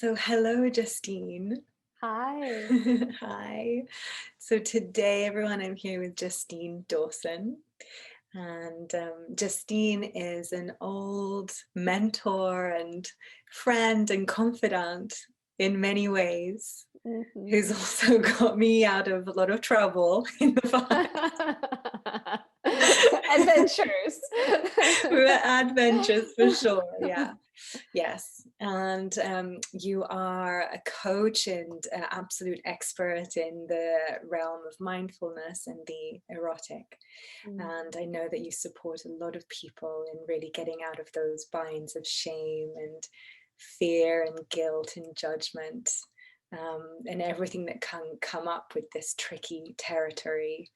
So, hello, Justine. Hi. Hi. So, today, everyone, I'm here with Justine Dawson. And Justine is an old mentor and friend and confidant in many ways, Mhm. who's also got me out of a lot of trouble in the past. Adventures. We're adventures for sure. Yeah. Yes, and you are a coach and absolute expert in the realm of mindfulness and the erotic. Mm. And I know that you support a lot of people in really getting out of those binds of shame and fear and guilt and judgment, and everything that can come up with this tricky territory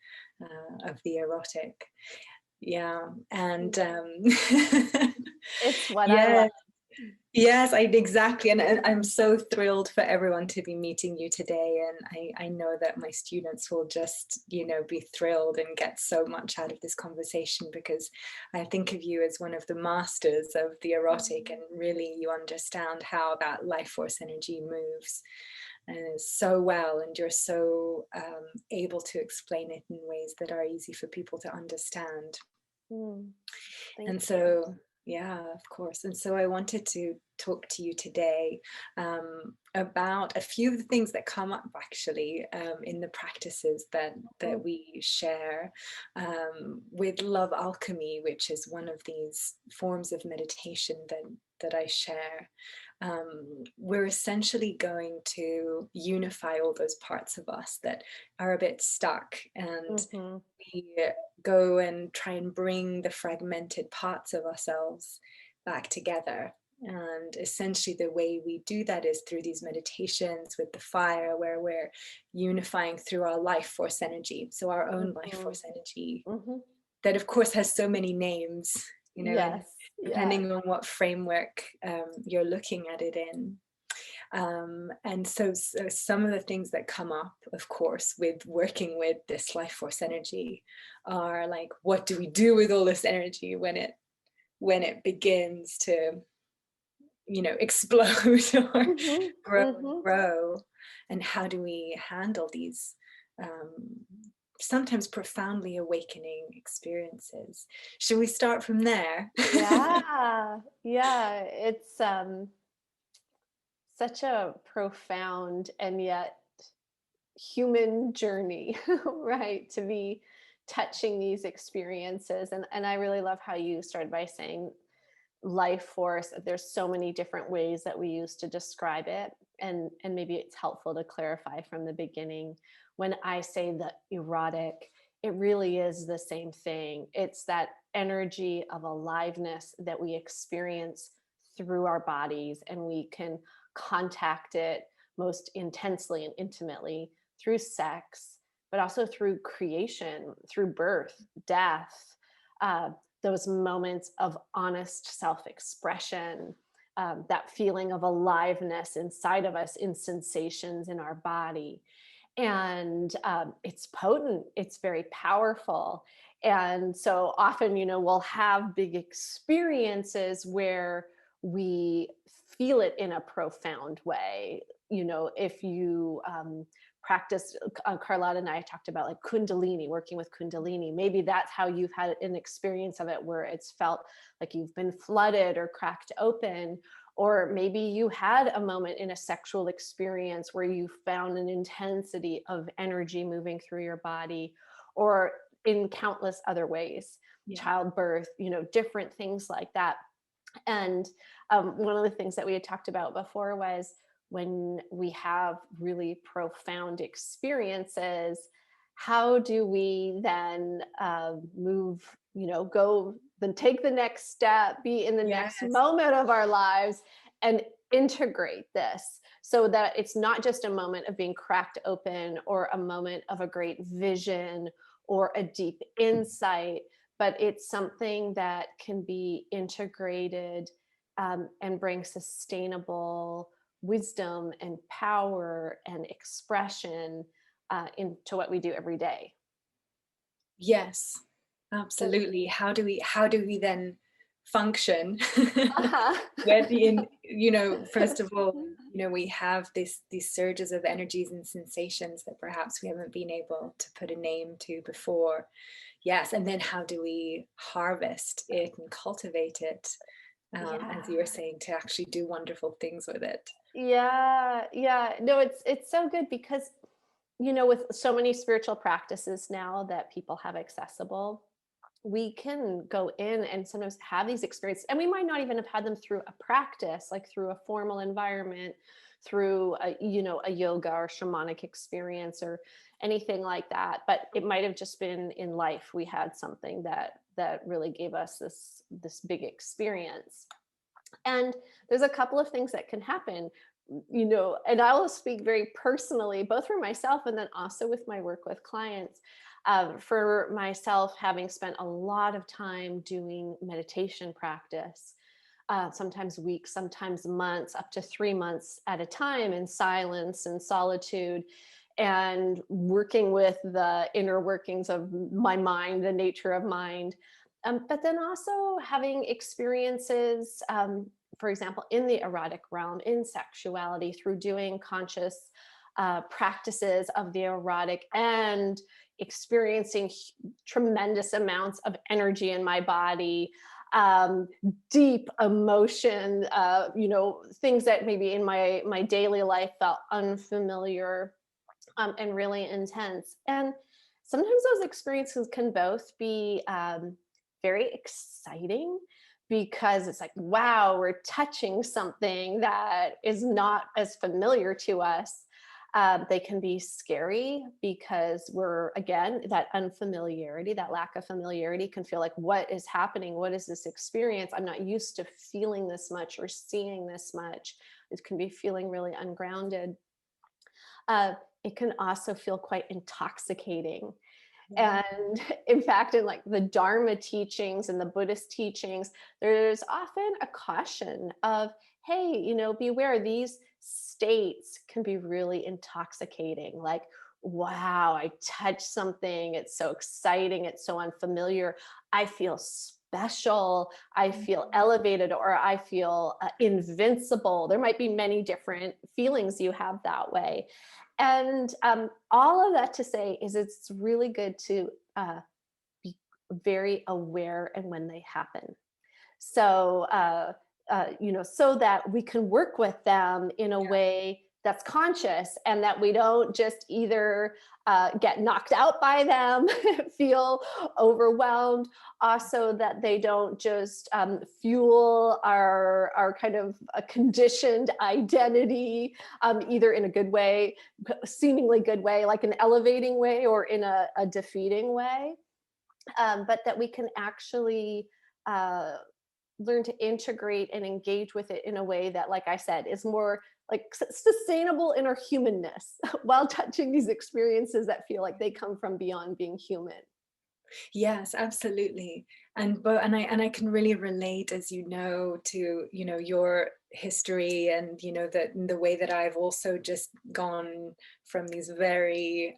of the erotic. Yeah, and It's what I love. yeah. Yes, exactly. And I'm so thrilled for everyone to be meeting you today. And I know that my students will just, be thrilled and get so much out of this conversation because I think of you as one of the masters of the erotic, and really you understand how that life force energy moves so well. And you're so able to explain it in ways that are easy for people to understand. Mm. Thank And you. so, yeah, of course. And so I wanted to talk to you today about a few of the things that come up actually in the practices that Mm. we share with Love Alchemy, which is one of these forms of meditation that I share. We're essentially going to unify all those parts of us that are a bit stuck, and Mhm. we go and try and bring the fragmented parts of ourselves back together. And essentially, the way we do that is through these meditations with the fire, where we're unifying through our life force energy. So, our own life Mhm. force energy, Mhm. that of course has so many names, and Yes. Yes. depending on what framework you're looking at it in. And so some of the things that come up, of course, with working with this life force energy are like, what do we do with all this energy when it begins to, explode or Mhm. grow and Mhm. grow? And how do we handle these sometimes profoundly awakening experiences? Should we start from there? Yeah. Yeah. It's such a profound and yet human journey, right? To be touching these experiences. And I really love how you started by saying life force. There's so many different ways that we use to describe it. And maybe it's helpful to clarify from the beginning. When I say the erotic, it really is the same thing. It's that energy of aliveness that we experience through our bodies, and we can contact it most intensely and intimately through sex, but also through creation, through birth, death, uh, those moments of honest self expression, that feeling of aliveness inside of us, in sensations in our body. And it's potent, it's very powerful. And so often, we'll have big experiences where we feel it in a profound way. If you practice, Carlotta and I talked about like Kundalini, working with Kundalini. Maybe that's how you've had an experience of it, where it's felt like you've been flooded or cracked open. Or maybe you had a moment in a sexual experience where you found an intensity of energy moving through your body, or in countless other ways, Yeah. childbirth, different things like that. And one of the things that we had talked about before was, when we have really profound experiences, how do we then move, go, then take the next step, be in the next Yes. moment of our lives, and integrate this so that it's not just a moment of being cracked open, or a moment of a great vision or a deep insight, but it's something that can be integrated, and bring sustainable wisdom and power and expression into what we do every day. Yes, So, absolutely. How do we then function? uh-huh. Where the in, first of all, we have these surges of energies and sensations that perhaps we haven't been able to put a name to before. Yes, and then how do we harvest it and cultivate it, as you were Yeah. saying, to actually do wonderful things with it. Yeah, yeah. No, it's so good because with so many spiritual practices now that people have accessible, we can go in and sometimes have these experiences, and we might not even have had them through a practice, like through a formal environment, through a yoga or shamanic experience or anything like that, but it might have just been in life we had something that really gave us this big experience. And there's a couple of things that can happen, and I will speak very personally, both for myself and then also with my work with clients. For myself, having spent a lot of time doing meditation practice, sometimes weeks, sometimes months, up to 3 months at a time in silence and solitude, and working with the inner workings of my mind, the nature of mind. But then also having experiences, for example, in the erotic realm, in sexuality, through doing conscious practices of the erotic and experiencing tremendous amounts of energy in my body, deep emotion, things that maybe in my daily life felt unfamiliar, and really intense. And sometimes those experiences can both be very exciting because it's like, wow, we're touching something that is not as familiar to us. They can be scary because we're, again, that unfamiliarity, that lack of familiarity can feel like, what is happening? What is this experience? I'm not used to feeling this much or seeing this much. It can be feeling really ungrounded. uh, it can also feel quite intoxicating. Yeah. And in fact, in like the Dharma teachings and the Buddhist teachings, there's often a caution of, hey, beware, these states can be really intoxicating. Like, wow, I touched something. It's so exciting. It's so unfamiliar. I feel special. I feel Mhm. elevated, or I feel invincible. There might be many different feelings you have that way. And all of that to say is it's really good to be very aware and when they happen. So, so that we can work with them in a way that's conscious, and that we don't just either get knocked out by them, feel overwhelmed, also that they don't just fuel our kind of a conditioned identity, either in a good way, seemingly good way, like an elevating way, or in a defeating way, but that we can actually uh, learn to integrate and engage with it in a way that, like I said, is more like sustainable in our humanness while touching these experiences that feel like they come from beyond being human. Yes, absolutely. And I can really relate, as you know, to your history, and that the way that I've also just gone from these very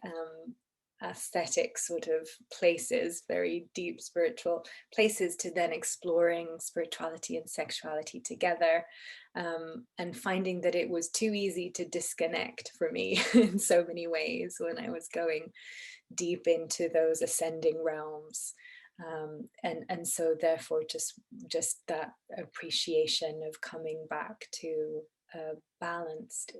aesthetic sort of places, very deep spiritual places, to then exploring spirituality and sexuality together, and finding that it was too easy to disconnect for me in so many ways when I was going deep into those ascending realms. And so therefore just that appreciation of coming back to a balanced,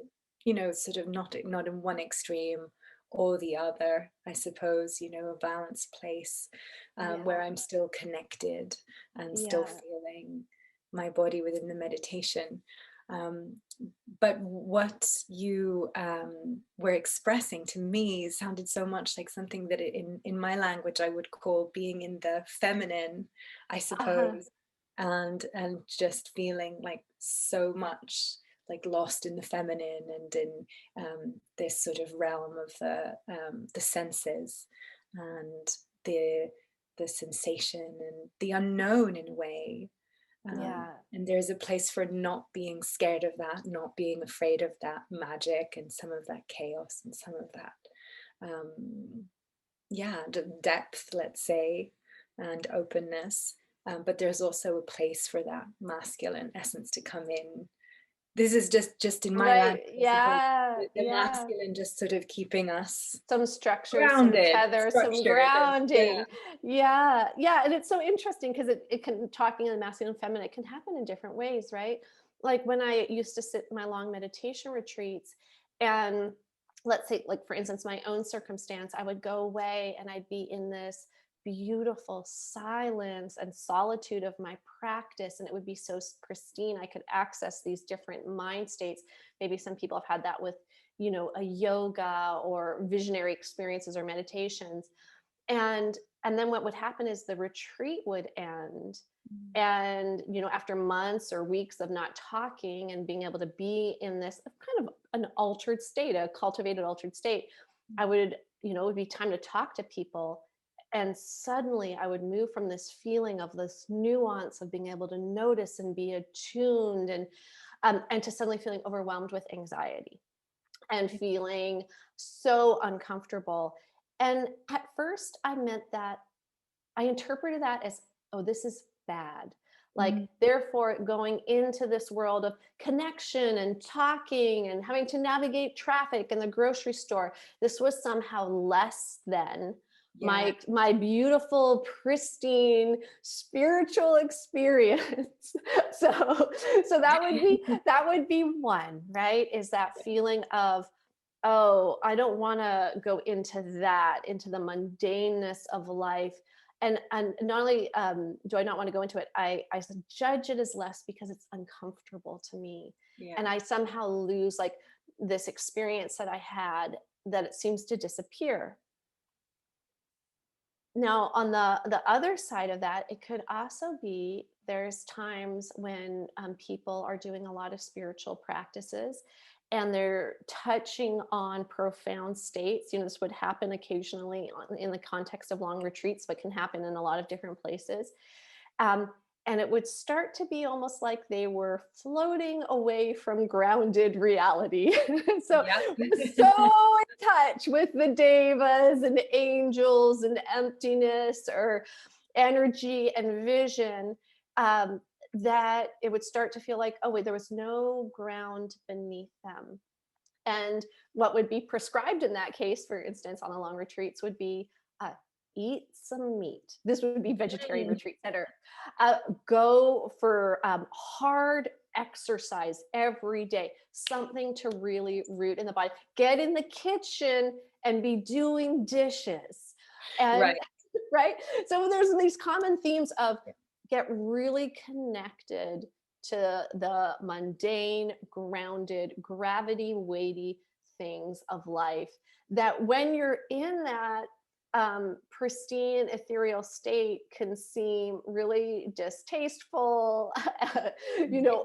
sort of not in one extreme or the other, I suppose, a balanced place, where Yeah, I'm still connected and still yeah. feeling my body within the meditation. um, but what you were expressing to me sounded so much like something that in my language I would call being in the feminine, I Uh-huh. suppose, and just feeling like so much like lost in the feminine, and in this sort of realm of the senses, and the the sensation and the unknown in a way. Yeah, And there's a place for not being scared of that, not being afraid of that magic and some of that chaos and some of that, um, yeah, depth, let's say, and openness. But there's also a place for that masculine essence to come in, this is just in my Right. language, I suppose, Yeah. the Yeah. masculine just sort of keeping us Some structure, some grounded, tether, some structured, and yeah, grounding. Yeah. Yeah. And it's so interesting because it can, talking in the masculine and feminine, it can happen in different ways, right? Like when I used to sit in my long meditation retreats, and let's say, like, for instance, my own circumstance, I would go away and I'd be in this beautiful silence and solitude of my practice. And it would be so pristine. I could access these different mind states. Maybe some people have had that with, a yoga or visionary experiences or meditations. And then what would happen is the retreat would end, and after months or weeks of not talking and being able to be in this kind of an altered state, a cultivated altered state, I would, it would be time to talk to people, and suddenly I would move from this feeling of this nuance of being able to notice and be attuned, and to suddenly feeling overwhelmed with anxiety and feeling so uncomfortable. And at first, I interpreted that as, oh, this is bad. Like, mm, therefore, going into this world of connection and talking and having to navigate traffic in the grocery store, this was somehow less than yeah, my beautiful, pristine spiritual experience. so so that would be one, right? Is that feeling of, oh, I don't want to go into the mundaneness of life. And not only do I not want to go into it, I judge it as less because it's uncomfortable to me. yeah, And I somehow lose, like, this experience that I had, that it seems to disappear. Now, on the other side of that, it could also be there's times when people are doing a lot of spiritual practices and they're touching on profound states. This would happen occasionally in the context of long retreats, but can happen in a lot of different places. Um, and it would start to be almost like they were floating away from grounded reality. So yeah. so in touch with the devas and angels and emptiness or energy and vision, um, that it would start to feel like, oh wait, there was no ground beneath them. And what would be prescribed in that case, for instance, on the long retreats, would be, uh, eat some meat. This would be vegetarian Mm, retreats that are, uh, go for hard exercise every day, something to really root in the body. Get in the kitchen and be doing dishes. And right. right. So there's these common themes of get really connected to the mundane, grounded, gravity weighty things of life, that when you're in that pristine ethereal state, can seem really distasteful,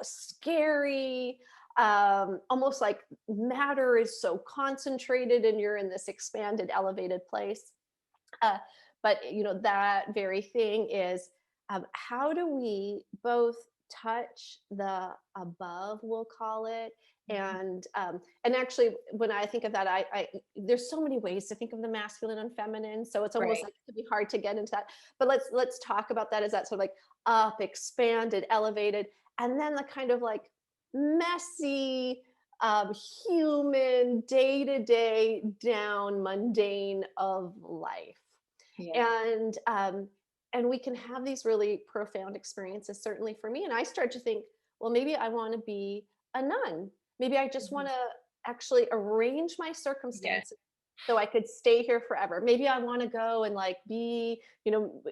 scary, almost like matter is so concentrated and you're in this expanded elevated place. uh, but that very thing is, how do we both touch the above, we'll call it, Mhm. and actually, when I think of that, I there's so many ways to think of the masculine and feminine, so it's almost Right. like it could be hard to get into that. But let's talk about that as that sort of like up, expanded, elevated, and then the kind of like messy, um, human, day to day, down, mundane of life. Yeah. And we can have these really profound experiences, certainly for me. And I start to think, well, maybe I want to be a nun. Maybe I just want Mhm. to actually arrange my Yeah. circumstances so I could stay here forever. Maybe I want to go and like be,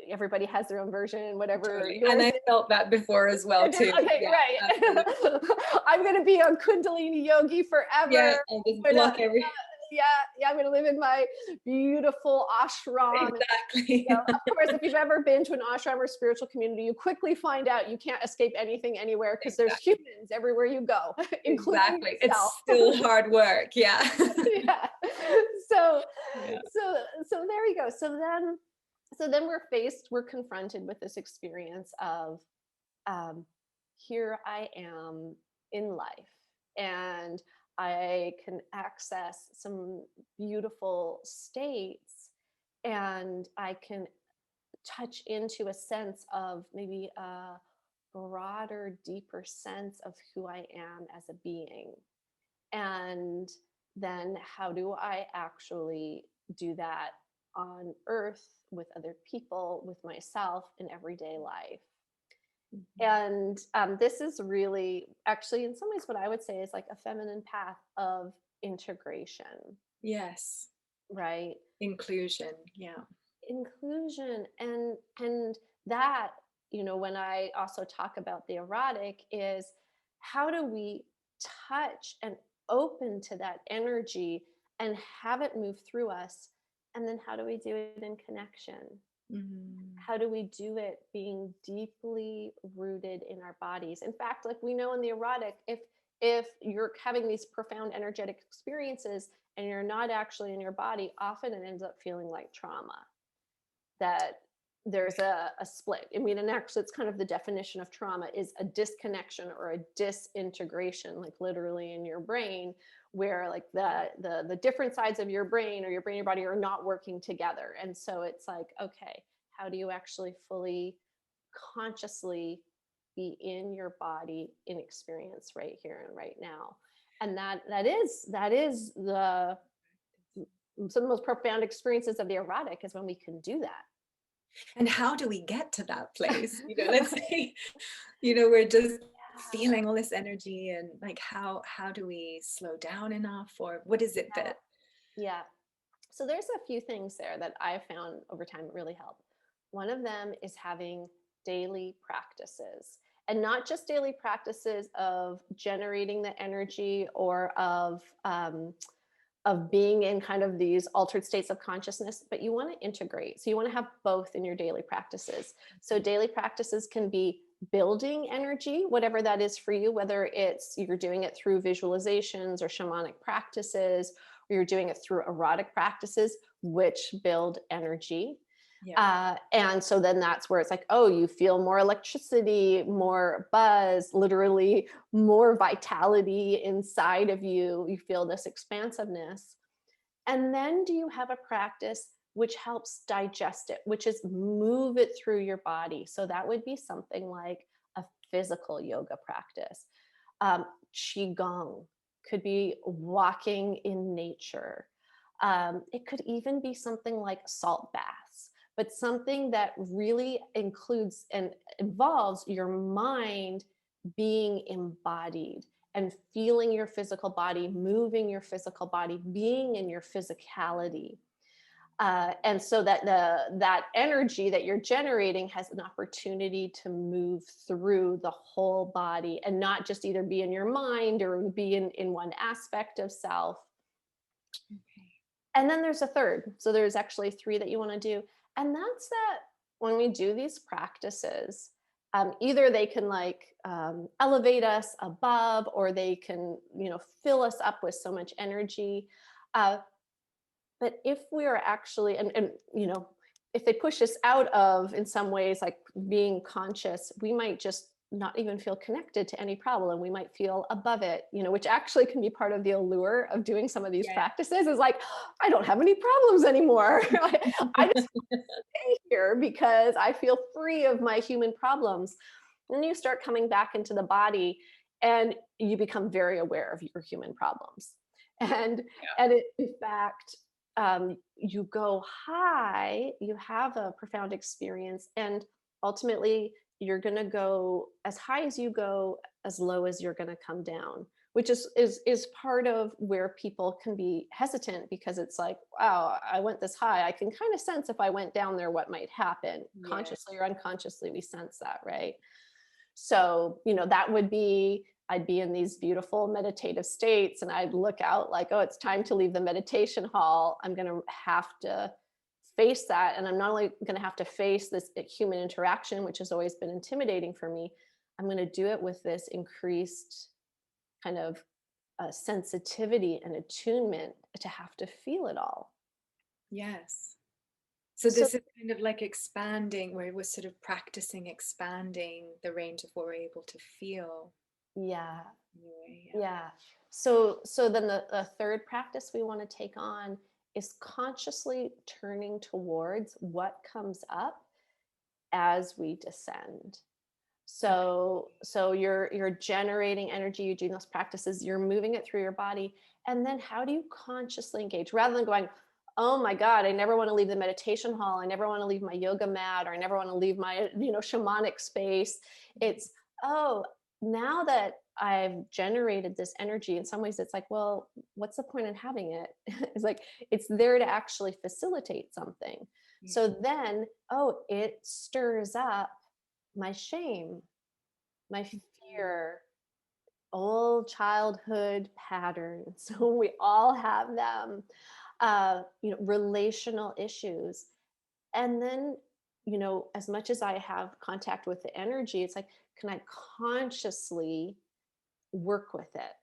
everybody has their own version, whatever Totally. And yours I is. felt that before as well too. Okay, Yeah, right. absolutely. I'm going to be a Kundalini yogi Yeah, forever. I'll just I'm gonna, block every yeah, yeah, I'm going to live in my beautiful ashram. exactly. Of course, if you've ever been to an ashram or spiritual community, you quickly find out you can't escape anything anywhere because there's Exactly. humans everywhere you go, including Exactly. yourself. It's still hard work. Yeah. Yeah. So, Yeah. so there you go. So then we're confronted with this experience of, um, here I am in life, and I can access some beautiful states, and I can touch into a sense of maybe broader, deeper sense of who I am as a being. And then how do I actually do that on earth with other people, with myself in everyday life? Mhm. And this is really, actually, in some ways, what I would say is like a feminine path of integration, Yes. right? Inclusion. Yeah. Inclusion. And that, when I also talk about the erotic, is how do we touch and open to that energy and have it move through us? And then how do we do it in connection? Mhm. How do we do it being deeply rooted in our bodies? In fact, like we know in the erotic, if you're having these profound energetic experiences and you're not actually in your body, often it ends up feeling like trauma, that there's a split. I mean, and actually it's kind of the definition of trauma is a disconnection or a disintegration, like literally in your brain, where like the different sides of your brain or your brain and your body are not working together. And so it's like, okay, how do you actually fully consciously be in your body in experience right here and right now? And that is the some of the most profound experiences of the erotic is when we can do that. And how do we get to that place? Let's say, we're just feeling all this energy, and like how do we slow down enough, or what is it that? Yeah. So there's a few things there that I found over time really help. One of them is having daily practices, and not just daily practices of generating the energy or of being in kind of these altered states of consciousness, but you want to integrate. So you want to have both in your daily practices. So daily practices can be building energy, whatever that is for you, whether it's you're doing it through visualizations or shamanic practices, or you're doing it through erotic practices, which build energy. Yeah. And so then that's where it's like, oh, you feel more electricity, more buzz, literally more vitality inside of you. You feel this expansiveness. And then do you have a practice which helps digest it, which is move it through your body? So that would be something like a physical yoga practice. Um, Qigong could be walking in nature. It could even be something like salt baths, but something that really includes and involves your mind being embodied and feeling your physical body, moving your physical body, being in your physicality. And so that that energy that you're generating has an opportunity to move through the whole body and not just either be in your mind or be in one aspect of self. Okay. And then there's a third. So there's actually three that you want to do. And that's that when we do these practices, either they can elevate us above, or they can, fill us up with so much energy. Uh, but if we are actually, and if they push us out of, in some ways, like being conscious, we might just not even feel connected to any problem. We might feel above it, which actually can be part of the allure of doing some of these Yeah. practices, is like, I don't have any problems anymore. I just stay here because I feel free of my human problems. Then you start coming back into the body and you become very aware of your human problems. And Yeah. and in fact, you go high, you have a profound experience, and ultimately you're going to go as high as you go, as low as you're going to come down, which is part of where people can be hesitant, because it's like, wow, I went this high, I can kind of sense if I went down there what might happen. Yeah. Consciously or unconsciously we sense that, right? So that would be, I'd be in these beautiful meditative states and I'd look out like, oh, it's time to leave the meditation hall. I'm going to have to face that. And I'm not only going to have to face this human interaction, which has always been intimidating for me, I'm going to do it with this increased kind of sensitivity and attunement to have to feel it all. Yes. So So this is kind of like expanding, where we're sort of practicing expanding the range of what we're able to feel. yeah, Anyway, yeah. yeah. So then the third practice we want to take on is consciously turning towards what comes up as we descend. So you're generating energy, you're doing those practices, you're moving it through your body. And then how do you consciously engage rather than going, oh my God, I never want to leave the meditation hall. I never want to leave my yoga mat, or I never want to leave my, shamanic space. It's, oh, now that I've generated this energy, in some ways it's like, well, what's the point in having it? It's like, it's there to actually facilitate something. Yeah. So then, oh, it stirs up my shame, my fear, old childhood patterns. So we all have them. Relational issues. And then, as much as I have contact with the energy, it's like, can I consciously work with it?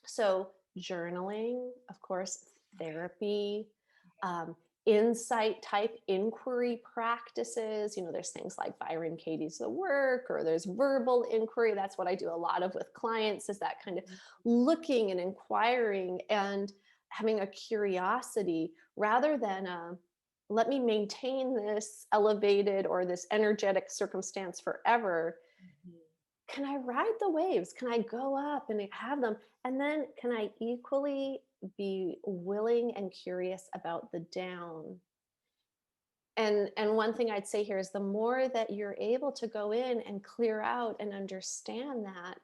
So journaling, of course, therapy, um, insight type inquiry practices. There's things like Byron Katie's The Work, or there's verbal inquiry. That's what I do a lot of with clients, is that kind of looking and inquiring and having a curiosity rather than let me maintain this elevated or this energetic circumstance forever. Mhm. Can I ride the waves? Can I go up and have them? And then can I equally be willing and curious about the down? And one thing I'd say here is, the more that you're able to go in and clear out and understand that,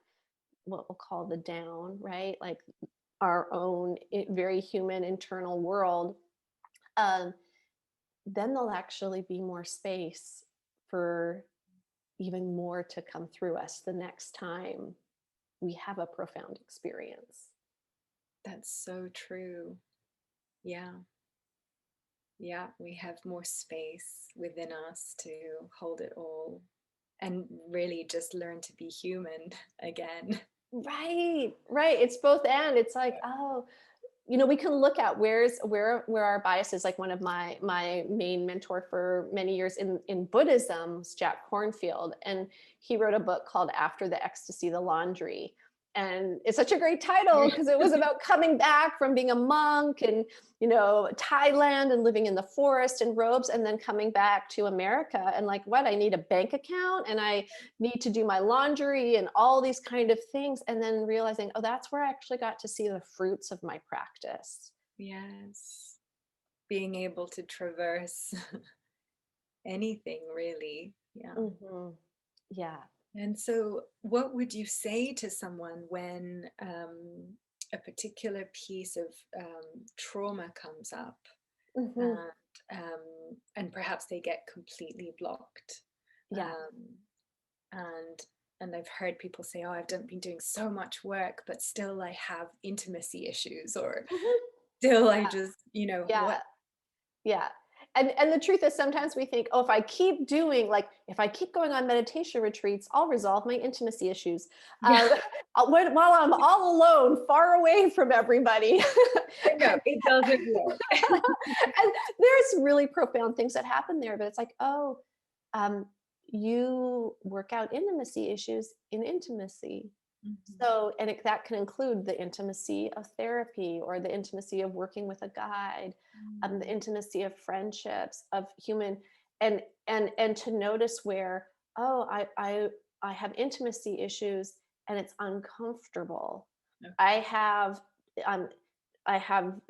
what we'll call the down, right? Like our own very human internal world, um, then there'll actually be more space for even more to come through us the next time we have a profound experience. That's so true. Yeah. Yeah, we have more space within us to hold it all and really just learn to be human again. Right, right. It's both and. It's like, oh, we can look at where our bias is. Like one of my main mentor for many years in Buddhism was Jack Kornfield, and he wrote a book called After the Ecstasy, the Laundry. And it's such a great title because it was about coming back from being a monk and Thailand and living in the forest in robes, and then coming back to America and like, what, I need a bank account and I need to do my laundry and all these kind of things, and then realizing, oh, that's where I actually got to see the fruits of my practice. Yes. Being able to traverse anything really. Yeah. Mm-hmm. Yeah. And so, what would you say to someone when a particular piece of trauma comes up, Mm-hmm. and perhaps they get completely blocked, Yeah. um, and I've heard people say, "Oh, I've been doing so much work, but still I have intimacy issues," or Mm-hmm. still I Yeah. just, Yeah. what? Yeah. And the truth is, sometimes we think, oh, if I keep going on meditation retreats, I'll resolve my intimacy issues. Yeah, While I'm all alone, far away from everybody. no, it doesn't work. And there's really profound things that happen there, but it's like, oh, um, you work out intimacy issues in intimacy. Mhm. So, and that can include the intimacy of therapy, or the intimacy of working with a guide, the Mm. intimacy of friendships, of human, and to notice where, oh, I have intimacy issues and it's uncomfortable. Okay. I have um, I have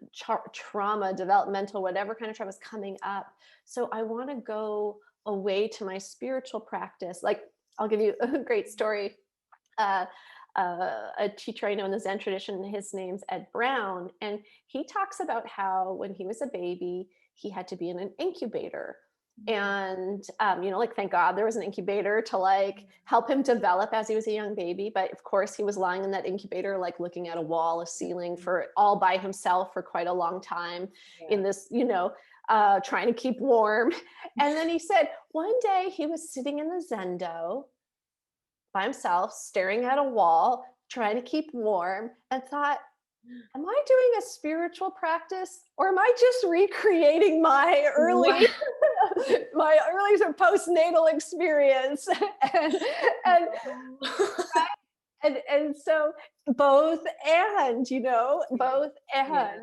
trauma, developmental, whatever kind of trauma is coming up. So I want to go away to my spiritual practice. Like, I'll give you a great story. Uh, a teacher I know in the Zen tradition, his name's Ed Brown, and he talks about how when he was a baby, he had to be in an incubator. And like, thank God there was an incubator to like help him develop as he was a young baby. But of course, he was lying in that incubator, like looking at a wall, a ceiling, for all by himself for quite a long time, Yeah. in this, trying to keep warm. And then he said one day he was sitting in the Zendo by himself, staring at a wall, trying to keep warm, and thought, am I doing a spiritual practice, or am I just recreating my Wow. early my early sort of postnatal experience? and, and and so both and, both Yeah.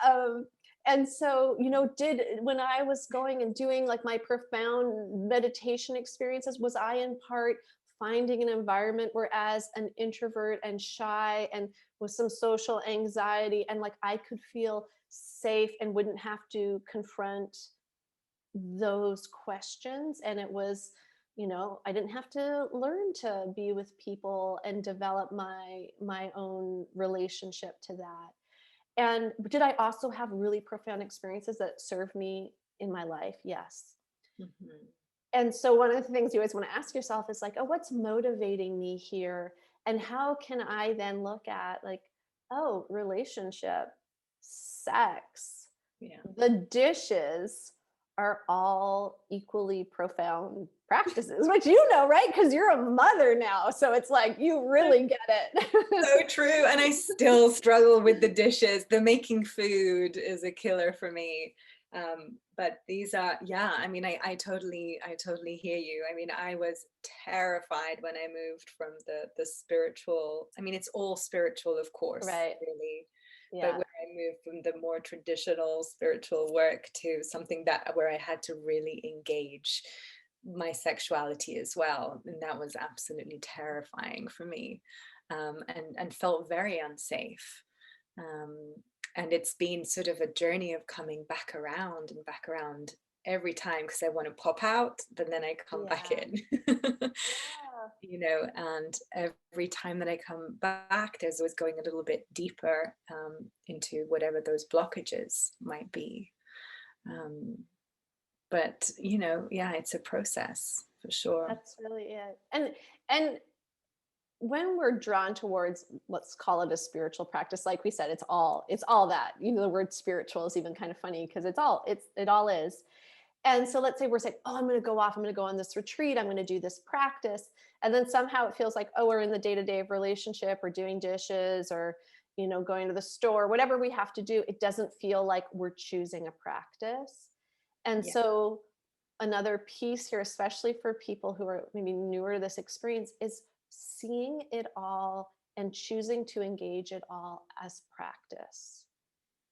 um and so, did when I was going and doing like my profound meditation experiences, was I in part finding an environment where, as an introvert and shy and with some social anxiety, and like I could feel safe and wouldn't have to confront those questions. And it was, I didn't have to learn to be with people and develop my own relationship to that. And did I also have really profound experiences that served me in my life? Yes. Mhm. And so one of the things you always want to ask yourself is like, oh, what's motivating me here? And how can I then look at, like, oh, relationship, sex, Yeah. the dishes are all equally profound practices, which right? Because you're a mother now. So it's like you really get it. So true. And I still struggle with the dishes. The making food is a killer for me. But these are, yeah, I mean, I totally hear you. I mean, I was terrified when I moved from the spiritual. I mean, it's all spiritual, of course, Right. really. But Yeah. when I moved from the more traditional spiritual work to something that where I had to really engage my sexuality as well, and that was absolutely terrifying for me, and felt very unsafe. Um, and it's been sort of a journey of coming back around and back around every time, because I want to pop out, but then I come back Yeah. in. Yeah. And every time that I come back, there's always going a little bit deeper, into whatever those blockages might be. Um, but yeah, it's a process for sure. That's really it. And when we're drawn towards, let's call it a spiritual practice, like we said, it's all that. The word spiritual is even kind of funny because it all is. And so let's say we're saying, oh, I'm going to go off, I'm going to go on this retreat, I'm going to do this practice. And then somehow it feels like, oh, we're in the day-to-day of relationship or doing dishes or, going to the store, whatever we have to do. It doesn't feel like we're choosing a practice. And Yeah. so another piece here, especially for people who are maybe newer to this experience, is seeing it all and choosing to engage it all as practice.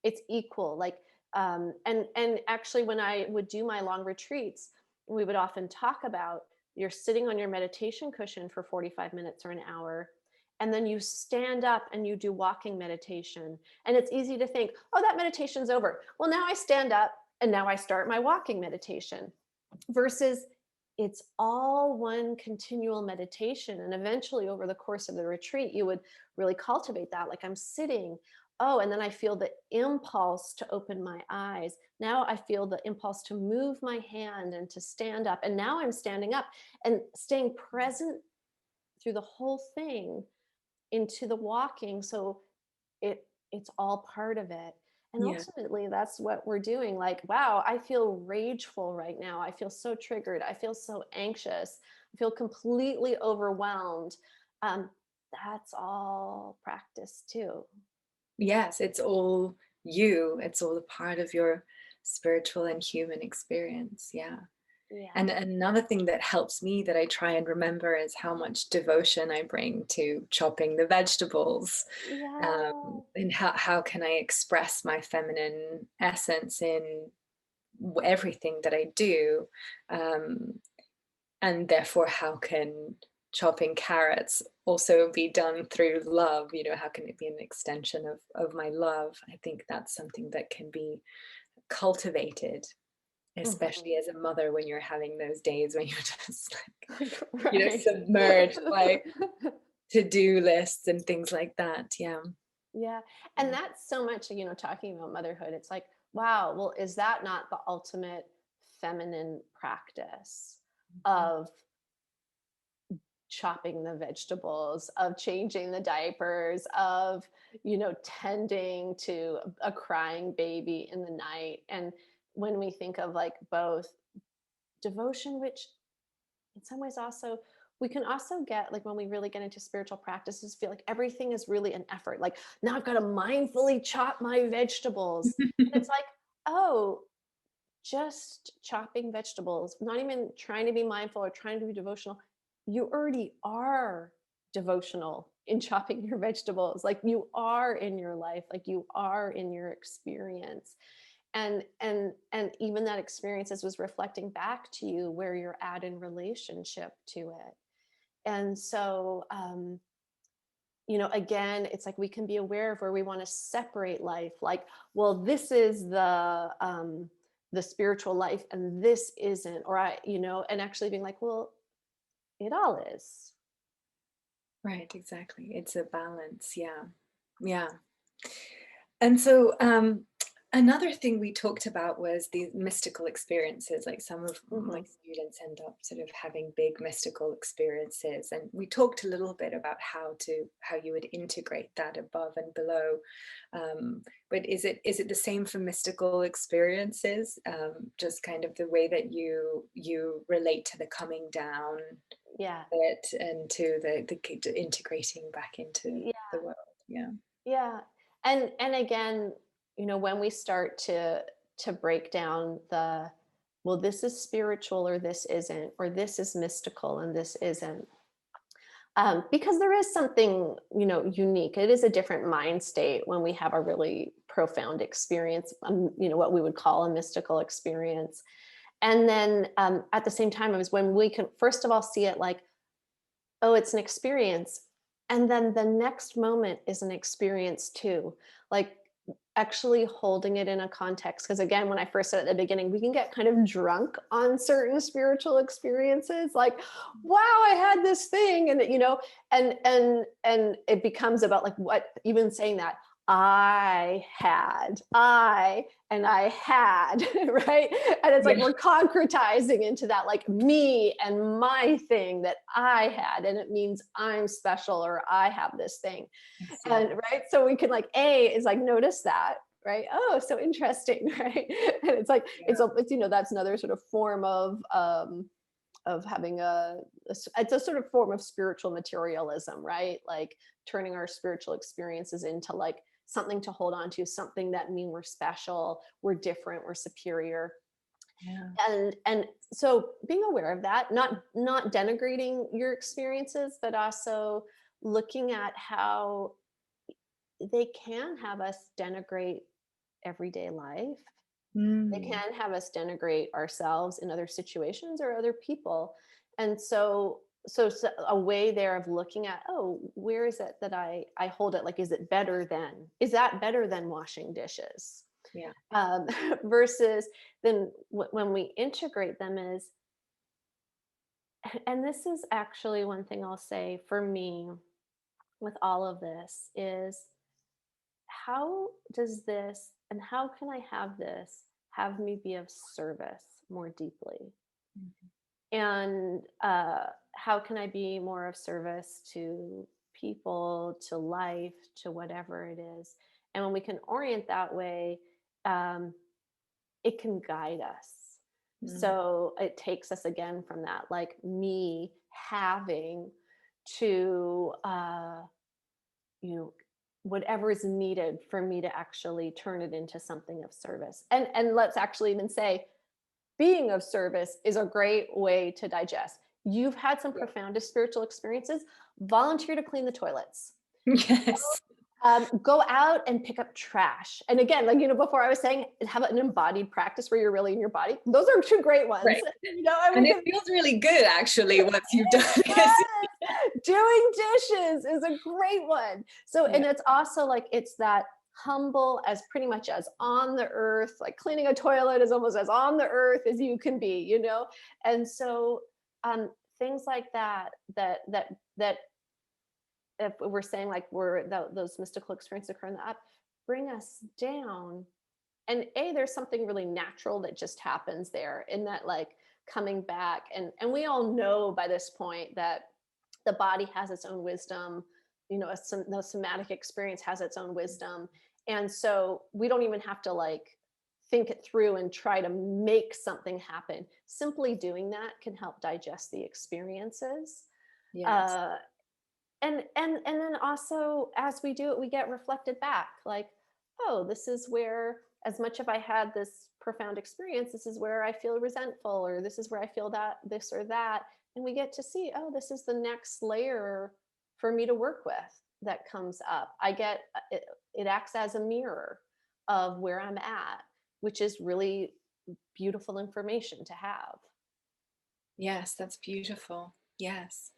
It's equal. Like, and actually, when I would do my long retreats, we would often talk about, you're sitting on your meditation cushion for 45 minutes or an hour, and then you stand up and you do walking meditation. And it's easy to think, oh, that meditation's over. Well, now I stand up and now I start my walking meditation, versus it's all one continual meditation. And eventually, over the course of the retreat, you would really cultivate that. Like, I'm sitting, oh, and then I feel the impulse to open my eyes. Now I feel the impulse to move my hand and to stand up. And now I'm standing up and staying present through the whole thing into the walking. So it's all part of it. And Yeah. ultimately, that's what we're doing. Like, wow, I feel rageful right now. I feel so triggered. I feel so anxious. I feel completely overwhelmed. Um, that's all practice too. Yes, it's all you. It's all a part of your spiritual and human experience. Yeah. And Yeah. another thing that helps me that I try and remember is how much devotion I bring to chopping the vegetables. Yeah. And how can I express my feminine essence in everything that I do? Um, and therefore, how can chopping carrots also be done through love? How can it be an extension of my love? I think that's something that can be cultivated, Mhm. especially as a mother, when you're having those days when you're just like, Right. submerged by to-do lists and things like that. Yeah. Yeah. And Yeah. that's so much, talking about motherhood. It's like, wow, well, is that not the ultimate feminine practice Mhm. of chopping the vegetables, of changing the diapers, of, tending to a crying baby in the night? And when we think of like both devotion, which in some ways also, we can also get, like, when we really get into spiritual practices, feel like everything is really an effort. Like, now I've got to mindfully chop my vegetables. And it's like, oh, just chopping vegetables, not even trying to be mindful or trying to be devotional. You already are devotional in chopping your vegetables. Like, you are in your life, like you are in your experience. And even that experience was reflecting back to you where you're at in relationship to it. And so, again, it's like we can be aware of where we want to separate life. Like, well, this is the spiritual life, and this isn't. Or and actually being like, well, it all is. Right, exactly. It's a balance. Yeah. Yeah. And so another thing we talked about was the mystical experiences. Like some of my Hmm. students end up sort of having big mystical experiences. And we talked a little bit about how you would integrate that above and below. But is it the same for mystical experiences? Just kind of the way that you relate to the coming down Yeah. bit and to the integrating back into Yeah. the world. Yeah. Yeah. And again, when we start to break down the, well, this is spiritual or this isn't, or this is mystical and this isn't, because there is something, unique. It is a different mind state when we have a really profound experience, what we would call a mystical experience. And then at the same time, it was when we can first of all see it like, oh, it's an experience. And then the next moment is an experience too. Like actually holding it in a context. Because again, when I first said at the beginning, we can get kind of drunk on certain spiritual experiences. Like, wow, I had this thing. And and it becomes about like what even saying that and I had, right? And it's like Yeah. we're concretizing into that like me and my thing that I had, and it means I'm special or I have this thing. I see. And right, so we can like A is like notice that, right? Oh, so interesting, right? And it's like Yeah. it's that's another sort of form of having it's a sort of form of spiritual materialism, right? Like turning our spiritual experiences into like something to hold on to, something that mean we're special, we're different, we're superior. Yeah. And so being aware of that, not denigrating your experiences, but also looking at how they can have us denigrate everyday life. They Mm. can have us denigrate ourselves in other situations or other people. And so a way there of looking at, oh, where is it that I hold it? Like, is that better than washing dishes? Yeah. Um, versus then when we integrate them is, and this is actually one thing I'll say for me with all of this is, how does this and how can I have this have me be of service more deeply? Mhm. And how can I be more of service to people, to life, to whatever it is? And when we can orient that way, um, it can guide us. Mm. So it takes us again from that, like me having to, you know, whatever is needed for me to actually turn it into something of service. And let's actually even say being of service is a great way to digest. You've had some Yeah. profoundest spiritual experiences. Volunteer to clean the toilets. Yes. Go out and pick up trash. And again, like before I was saying, have an embodied practice where you're really in your body. Those are two great ones. Right. And And we it can. feels really good actually once you've done It this. does. Doing dishes is a great one. So, Yeah. and it's also like it's that humble as pretty much as on the earth, like cleaning a toilet is almost as on the earth as you can be. And so things like that if we're saying like those mystical experiences occur in the up, bring us down. And there's something really natural that just happens there in that like coming back, and we all know by this point that the body has its own wisdom, the somatic experience has its own wisdom. And so we don't even have to like think it through and try to make something happen. Simply doing that can help digest the experiences. Yes. uh, and then also as we do it, we get reflected back like, oh, this is where, as much if I had this profound experience, this is where I feel resentful, or this is where I feel that this or that. And we get to see, oh, this is the next layer for me to work with that comes up. It acts as a mirror of where I'm at, which is really beautiful information to have. Yes, that's beautiful. Yes.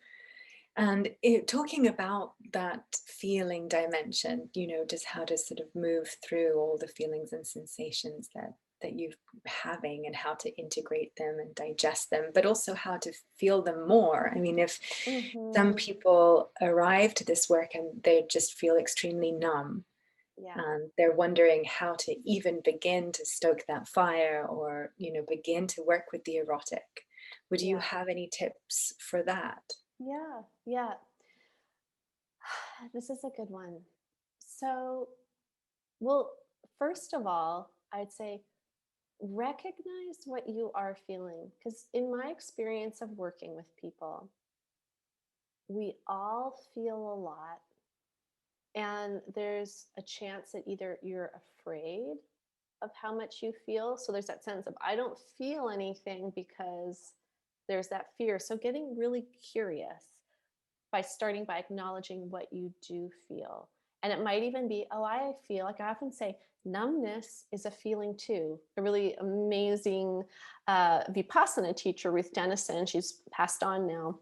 And talking about that feeling dimension, just how to sort of move through all the feelings and sensations that you're having, and how to integrate them and digest them, but also how to feel them more. I mean, if some Mm-hmm. people arrive to this work and they just feel extremely numb, Yeah. and they're wondering how to even begin to stoke that fire, or begin to work with the erotic. Would you Yeah. have any tips for that? Yeah. Yeah. This is a good one. So, well, first of all, I'd say recognize what you are feeling. Because in my experience of working with people, we all feel a lot. And there's a chance that either you're afraid of how much you feel. So there's that sense of, I don't feel anything because there's that fear. So getting really curious by starting by acknowledging what you do feel. And it might even be, oh, I feel like, I often say, numbness is a feeling too. A really amazing Vipassana teacher, Ruth Dennison, she's passed on now.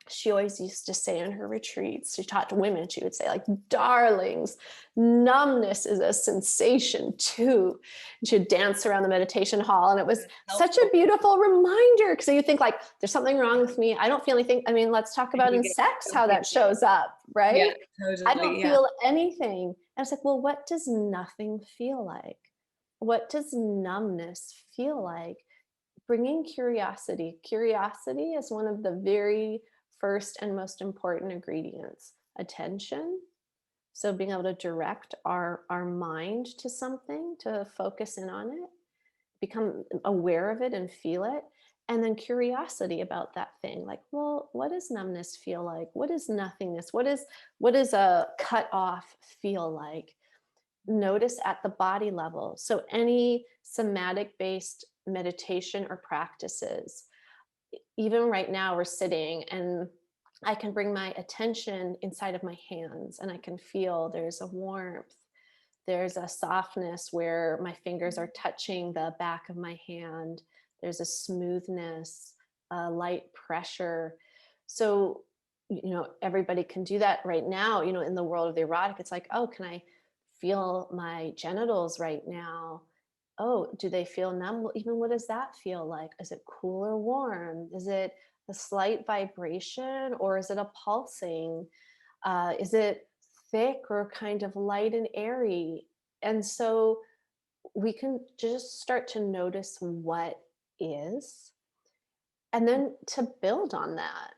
She always used to say in her retreats, she taught to women, she would say, like, darlings, numbness is a sensation too. And she would dance around the meditation hall. And it was such a Helpful. beautiful reminder, because you think, like, there's something wrong with me. I don't feel anything. I mean, let's talk And about you in get sex how that completely. shows up, Yeah, right? I don't totally. Yeah. feel anything. And I was like, well, what does nothing feel like? What does numbness feel like? Bringing curiosity. Curiosity is one of the very first and most important ingredients. Attention. So being able to direct our mind to something, to focus in on it, become aware of it and feel it. And then curiosity about that thing. Like, well, what does numbness feel like? What is nothingness? What is a cut off feel like? Notice at the body level. So any somatic based meditation or practices, even right now we're sitting and I can bring my attention inside of my hands and I can feel there's a warmth, there's a softness where my fingers are touching the back of my hand, there's a smoothness, a light pressure. So, everybody can do that right now, in the world of the erotic. It's like, oh, can I feel my genitals right now? Oh, do they feel numb? Well, even what does that feel like? Is it cool or warm? Is it a slight vibration or is it a pulsing? Is it thick or kind of light and airy? And so we can just start to notice what is, and then to build on that,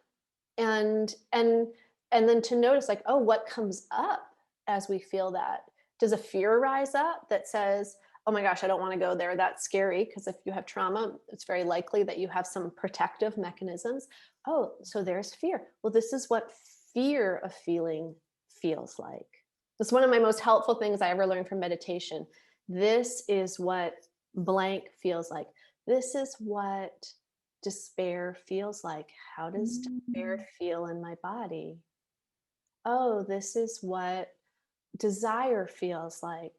and then to notice, like, oh, what comes up as we feel that? Does a fear rise up that says, oh my gosh, I don't want to go there, that's scary? Because if you have trauma, it's very likely that you have some protective mechanisms. Oh, so there's fear. Well, this is what fear of feeling feels like. That's one of my most helpful things I ever learned from meditation. This is what blank feels like. This is what despair feels like. How does despair Mm. feel in my body? Oh, this is what desire feels like.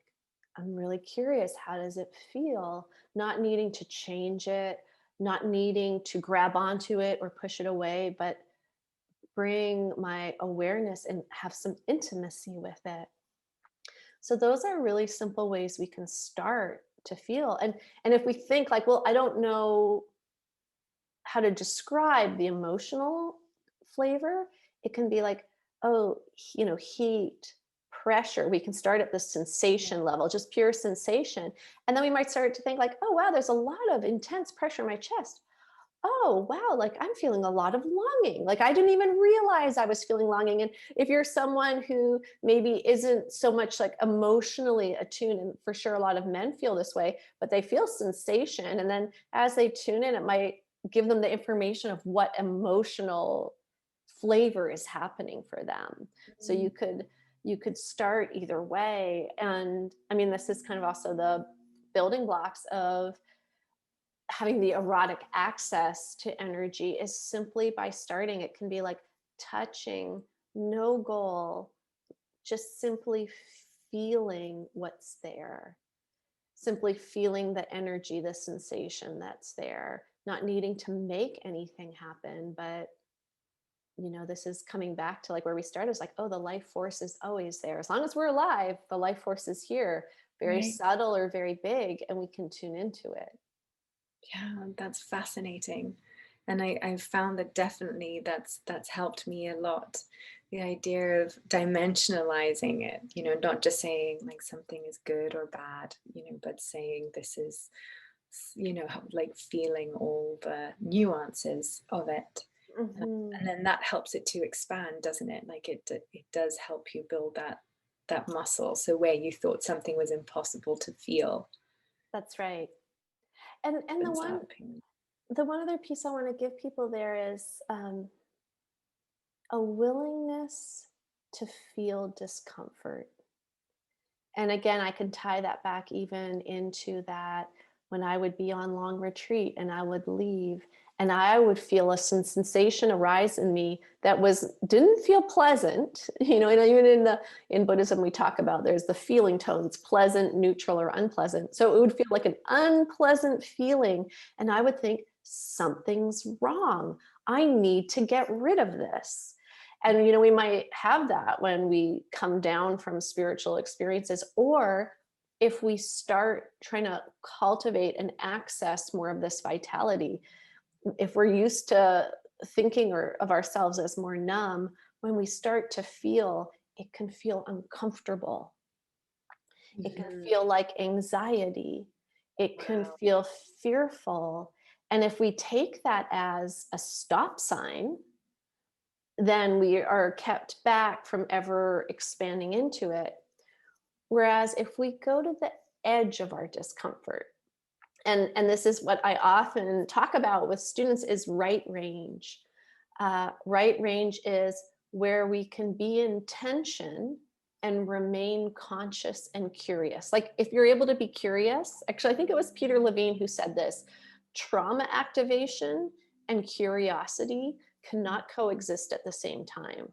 I'm really curious. How does it feel? Not needing to change it, not needing to grab onto it or push it away, but bring my awareness and have some intimacy with it. So those are really simple ways we can start to feel. And if we think like, well, I don't know how to describe the emotional flavor, it can be like, oh, heat, pressure. We can start at the Yeah. sensation level, just pure sensation. And then we might start to think like, oh, wow, there's a lot of intense pressure in my chest. Oh, wow, like I'm feeling a lot of longing. Like I didn't even realize I was feeling longing. And if you're someone who maybe isn't so much like emotionally attuned, and for sure a lot of men feel this way, but they feel sensation. And then as they tune in, it might give them the information of what emotional flavor is happening for them. So Mm. you could start either way. And I mean, this is kind of also the building blocks of having the erotic access to energy, is simply by starting. It can be like touching, no goal, just simply feeling what's there, simply feeling the energy, the sensation that's there, not needing to make anything happen, but this is coming back to like where we started. It's like, oh, the life force is always there. As long as we're alive, the life force is here, very Right. subtle or very big, and we can tune into it. Yeah, that's fascinating. And I've found that definitely that's helped me a lot. The idea of dimensionalizing it, not just saying like something is good or bad, but saying this is, like feeling all the nuances of it. Hmm. And then that helps it to expand, doesn't it? Like it does help you build that muscle. So where you thought something was impossible to feel, That's right. And opens up. the one other piece I want to give people there is a willingness to feel discomfort. And again, I can tie that back even into that when I would be on long retreat and I would leave and I would feel a sensation arise in me that didn't feel pleasant. And even in Buddhism we talk about there's the feeling tones, pleasant, neutral, or unpleasant. So it would feel like an unpleasant feeling. And I would think something's wrong. I need to get rid of this. And we might have that when we come down from spiritual experiences, or if we start trying to cultivate and access more of this vitality. If we're used to thinking of ourselves as more numb, when we start to feel, it can feel uncomfortable. It can Mhm. feel like anxiety. It can Wow. feel fearful. And if we take that as a stop sign, then we are kept back from ever expanding into it. Whereas if we go to the edge of our discomfort, and this is what I often talk about with students, is right range. Right range is where we can be in tension and remain conscious and curious. Like if you're able to be curious, actually, I think it was Peter Levine who said this: trauma activation and curiosity cannot coexist at the same time.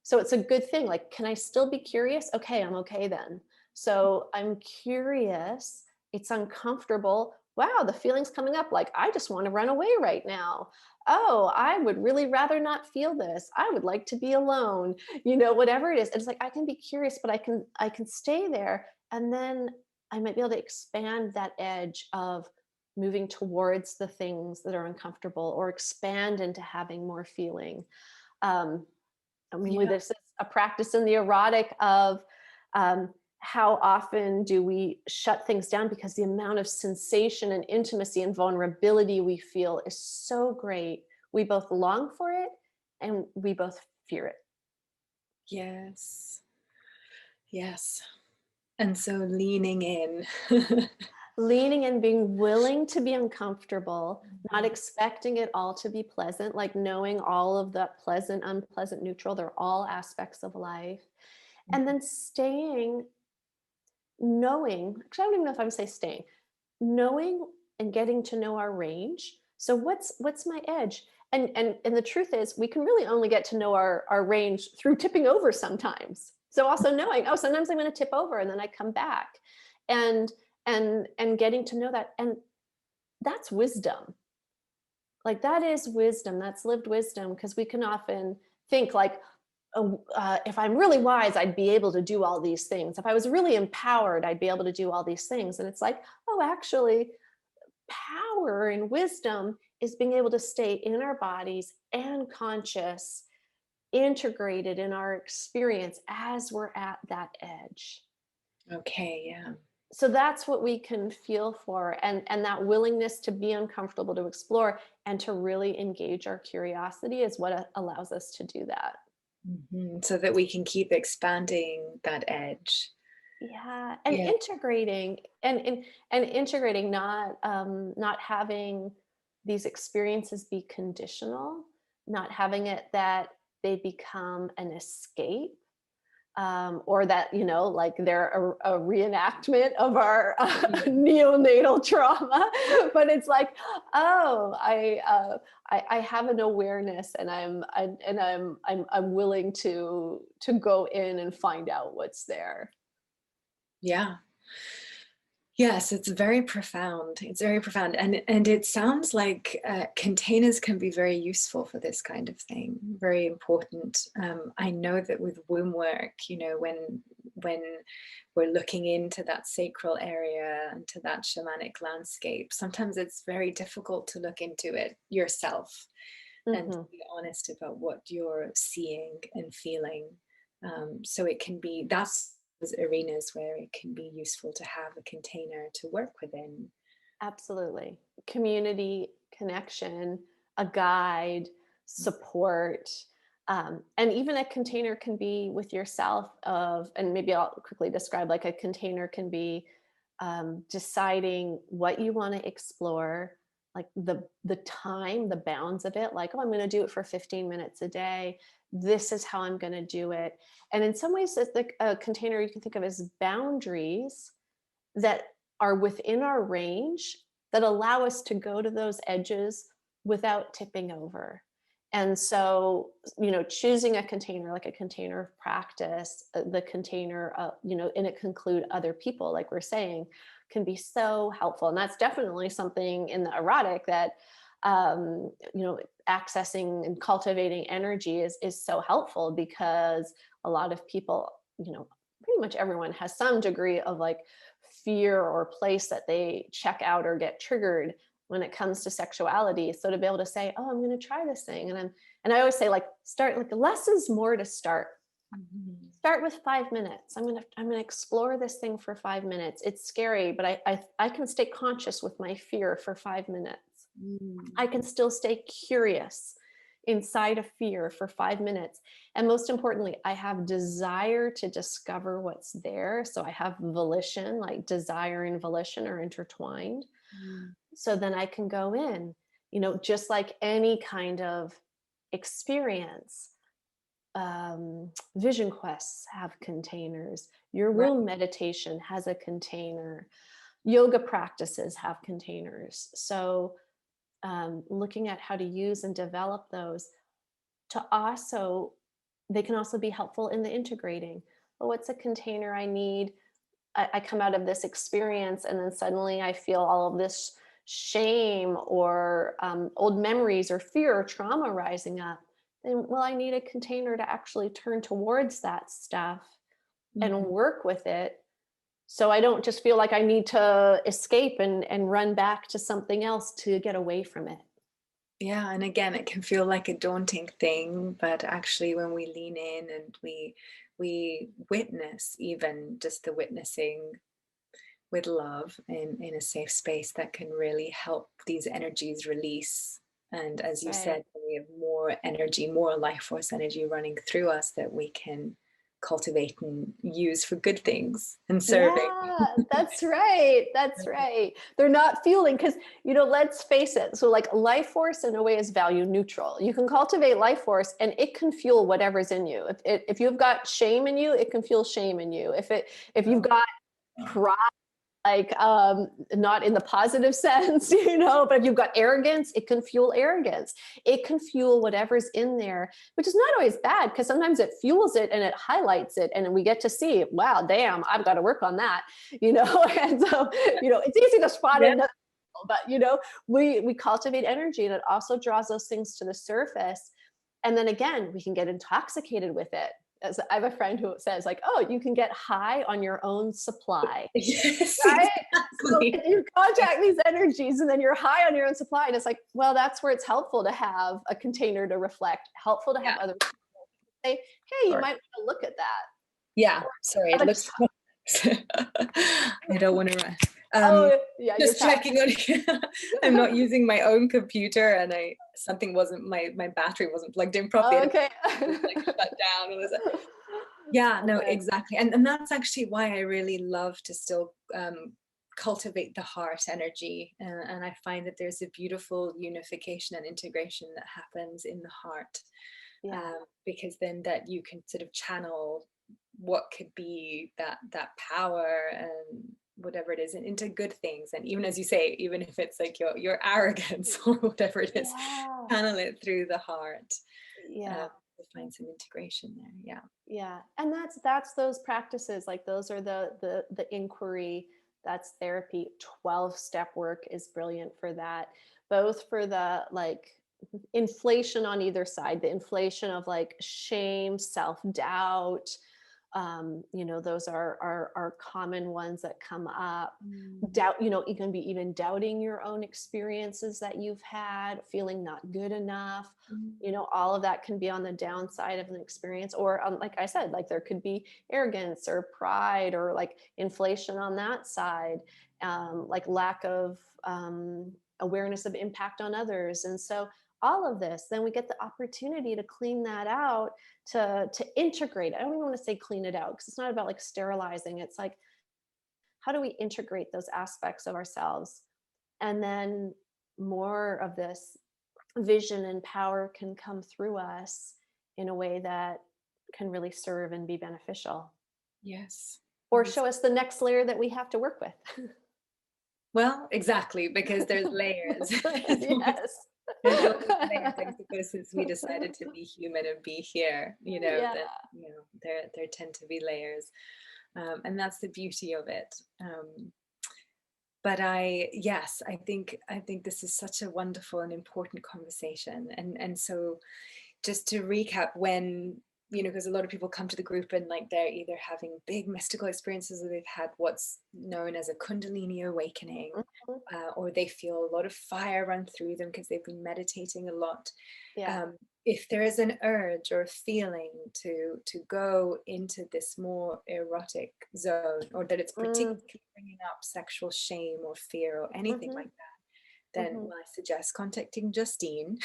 So it's a good thing. Like, can I still be curious? Okay, I'm okay then. So I'm curious. It's uncomfortable. Wow, the feeling's coming up. Like, I just want to run away right now. Oh, I would really rather not feel this. I would like to be alone. Whatever it is. It's like I can be curious, but I can stay there. And then I might be able to expand that edge of moving towards the things that are uncomfortable, or expand into having more feeling. Um, I mean, Yeah. this is a practice in the erotic of how often do we shut things down because the amount of sensation and intimacy and vulnerability we feel is so great. We both long for it and we both fear it. Yes. Yes. And so leaning in. Leaning and being willing to be uncomfortable, not Mhm. expecting it all to be pleasant, like knowing all of that pleasant, unpleasant, neutral, they're all aspects of life. And then staying knowing, actually, I don't even know if I would say staying, knowing and getting to know our range. So what's my edge? And the truth is we can really only get to know our range through tipping over sometimes. So also knowing, oh, sometimes I'm going to tip over and then I come back. And and getting to know that. And that's wisdom. Like that is wisdom. That's lived wisdom, because we can often think like, oh, if I'm really wise, I'd be able to do all these things. If I was really empowered, I'd be able to do all these things. And it's like, oh, actually, power and wisdom is being able to stay in our bodies and conscious, integrated in our experience as we're at that edge. Okay, yeah. So that's what we can feel for, and that willingness to be uncomfortable, to explore and to really engage our curiosity is what allows us to do that. So that we can keep expanding that edge. Yeah, and Yeah. integrating and integrating, not having these experiences be conditional, not having it that they become an escape, or that like they're a reenactment of our Mhm. neonatal trauma. But it's like, oh, I have an awareness, and I'm willing to go in and find out what's there. Yeah. Yes, it's very profound. It's very profound, and it sounds like containers can be very useful for this kind of thing. Very important. I know that with womb work, you know, when we're looking into that sacral area and to that shamanic landscape, sometimes it's very difficult to look into it yourself and to Mm-hmm. be honest about what you're seeing and feeling. So it can be, that's those arenas where it can be useful to have a container to work within. Absolutely. Community, connection, a guide, support. And even a container can be with yourself of, and maybe I'll quickly describe, like a container can be deciding what you want to explore, like the time, the bounds of it, like, oh, I'm going to do it for 15 minutes a day. This is how I'm going to do it. And in some ways, it's like a container you can think of as boundaries that are within our range that allow us to go to those edges without tipping over. And so, choosing a container, like a container of practice, the container, and it can include other people, like we're saying, can be so helpful. And that's definitely something in the erotic that, accessing and cultivating energy is so helpful, because a lot of people, pretty much everyone has some degree of like fear or place that they check out or get triggered when it comes to sexuality. So to be able to say, oh, I'm going to try this thing. And I always say, like, start, like, less is more to start. Mhm. Start with 5 minutes. I'm gonna explore this thing for 5 minutes. It's scary, but I can stay conscious with my fear for 5 minutes. Mm. I can still stay curious inside of fear for 5 minutes. And most importantly, I have desire to discover what's there. So I have volition, like desire and volition are intertwined. Mm. So then I can go in, just like any kind of experience. Vision quests have containers. Your Right. womb meditation has a container. Yoga practices have containers. So looking at how to use and develop those to also, they can also be helpful in the integrating. Oh, what's a container I need? I come out of this experience and then suddenly I feel all of this shame or old memories or fear or trauma rising up. Then, well, I need a container to actually turn towards that stuff and Mhm. work with it, so I don't just feel like I need to escape and run back to something else to get away from it. Yeah, and again, it can feel like a daunting thing, but actually, when we lean in and we witness, even just the witnessing with love in a safe space, that can really help these energies release. And as you Right. said, we have more energy, more life force energy running through us that we can cultivate and use for good things and serving. Yeah, that's right. That's right. They're not fueling because, let's face it. So, like, life force in a way is value neutral. You can cultivate life force and it can fuel whatever's in you. If you've got shame in you, it can fuel shame in you. If you've got pride, like, not in the positive sense, but if you've got arrogance, it can fuel arrogance. It can fuel whatever's in there, which is not always bad, because sometimes it fuels it and it highlights it, and we get to see, wow, damn, I've got to work on that. And so, it's easy to spot Yeah. it, but we cultivate energy and it also draws those things to the surface. And then again, we can get intoxicated with it. As I have a friend who says, like, oh, you can get high on your own supply. Yes, Right? So exactly. you contact these energies and then you're high on your own supply. And it's like, well, that's where it's helpful to have a container to reflect, helpful to have Yeah, other people say, hey, you sure. might want to look at that. Yeah, sorry, it Have a looks I don't want to rush. Oh, yeah, you're Just fast. checking on I'm not using my own computer, and something wasn't, my battery wasn't plugged in properly, Oh, and it okay. was like shut down. It was yeah, no, Okay. exactly. And that's actually why I really love to still cultivate the heart energy. And I find that there's a beautiful unification and integration that happens in the heart, Yeah. because then that you can sort of channel what could be that power and whatever it is, and into good things. And even as you say, even if it's like your arrogance or whatever it is, Yeah. channel it through the heart, Yeah. to find some integration there. Yeah. Yeah. And that's those practices, like those are the inquiry, That's therapy. 12-step work is brilliant for that, both for the like inflation on either side, the inflation of like shame, self-doubt. Those are common ones that come up. Mm. Doubt, it can be even doubting your own experiences that you've had, feeling not good enough. Mm. All of that can be on the downside of an experience, or like I said, like there could be arrogance or pride or like inflation on that side, like lack of awareness of impact on others. And so all of this, then we get the opportunity to clean that out, to integrate. I don't even want to say clean it out, because it's not about like sterilizing. It's like, how do we integrate those aspects of ourselves? And then more of this vision and power can come through us in a way that can really serve and be beneficial, Yes. or Yes. show us the next layer that we have to work with. Well, exactly, because there's layers. Yes. There's always layers, I suppose, since we decided to be human and be here, Yeah. that, there tend to be layers. And that's the beauty of it. But yes, I think this is such a wonderful and important conversation. And so just to recap, when because a lot of people come to the group and like they're either having big mystical experiences, or they've had what's known as a kundalini awakening, Mhm. or they feel a lot of fire run through them because they've been meditating a lot. Yeah. um, if there is an urge or a feeling to go into this more erotic zone, or that it's Mm, particularly bringing up sexual shame or fear or anything mhm, like that, then, mhm. well, I suggest contacting Justine.